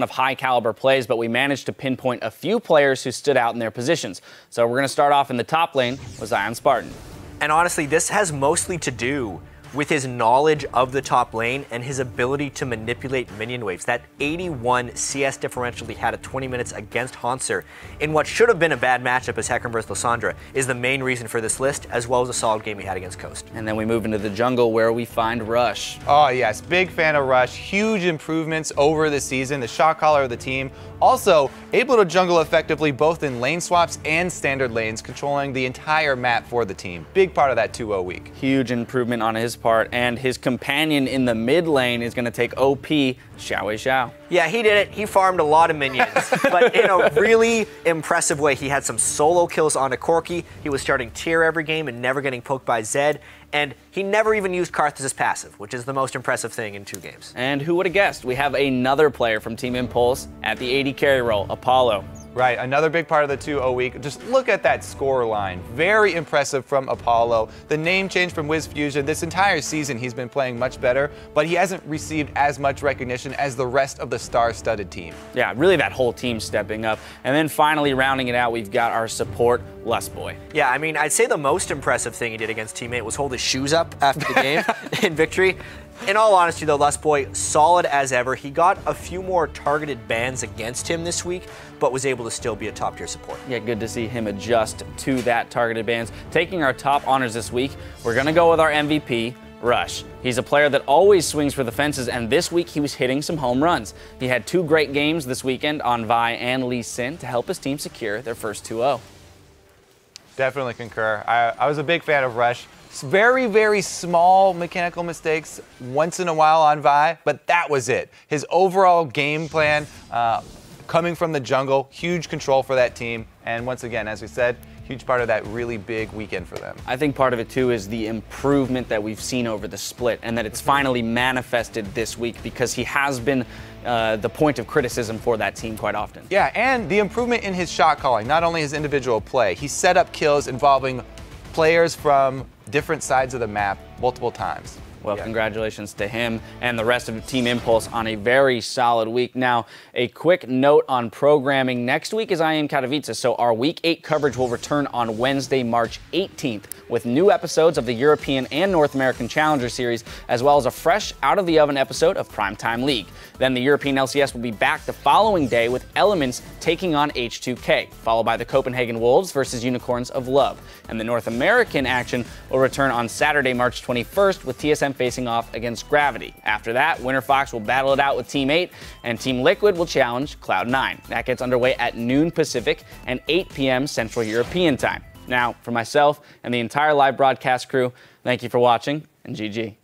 of high caliber plays, but we managed to pinpoint a few players who stood out in their positions. So we're going to start off in the top lane with Zion Spartan. And honestly, this has mostly to do with his knowledge of the top lane and his ability to manipulate minion waves. That 81 CS differential he had at 20 minutes against Hanser in what should have been a bad matchup as Hecarim versus Lissandra is the main reason for this list, as well as a solid game he had against Coast. And then we move into the jungle where we find Rush. Oh yes, big fan of Rush. Huge improvements over the season. The shot caller of the team. Also able to jungle effectively both in lane swaps and standard lanes, controlling the entire map for the team. Big part of that 2-0 week. Huge improvement on his part, and his companion in the mid lane is going to take OP Xiao. Yeah, he did it. He farmed a lot of minions, but in a really impressive way. He had some solo kills on a Corki. He was starting tier every game and never getting poked by Zed. And he never even used Karthus' passive, which is the most impressive thing in 2 games. And who would have guessed? We have another player from Team Impulse at the AD carry role, Apollo. Right, another big part of the 2-0 week. Just look at that score line. Very impressive from Apollo. The name change from Wiz Fusion. This entire season he's been playing much better, but he hasn't received as much recognition as the rest of the star-studded team. Yeah, really that whole team stepping up. And then finally rounding it out, we've got our support, Lustboy. Yeah, I mean, I'd say the most impressive thing he did against Teammate was hold his shoes up after the game in victory. In all honesty, though, Lustboy, solid as ever. He got a few more targeted bans against him this week, but was able to still be a top-tier support. Yeah, good to see him adjust to that targeted bans. Taking our top honors this week, we're going to go with our MVP, Rush. He's a player that always swings for the fences, and this week he was hitting some home runs. He had 2 great games this weekend on Vi and Lee Sin to help his team secure their first 2-0. Definitely concur. I was a big fan of Rush. Very, very small mechanical mistakes once in a while on Vi, but that was it. His overall game plan coming from the jungle, huge control for that team. And once again, as we said, huge part of that really big weekend for them. I think part of it too is the improvement that we've seen over the split, and that it's finally manifested this week because he has been the point of criticism for that team quite often. Yeah, and the improvement in his shot calling, not only his individual play, he set up kills involving players from different sides of the map multiple times. Well, congratulations to him and the rest of Team Impulse on a very solid week. Now, a quick note on programming. Next week is IEM Katowice, so our Week 8 coverage will return on Wednesday, March 18th, with new episodes of the European and North American Challenger Series, as well as a fresh, out-of-the-oven episode of Primetime League. Then the European LCS will be back the following day with Elements taking on H2K, followed by the Copenhagen Wolves versus Unicorns of Love. And the North American action will return on Saturday, March 21st, with TSM facing off against Gravity. After that, Winter Fox will battle it out with Team 8, and Team Liquid will challenge Cloud9. That gets underway at noon Pacific and 8 p.m. Central European time. Now, for myself and the entire live broadcast crew, thank you for watching, and GG.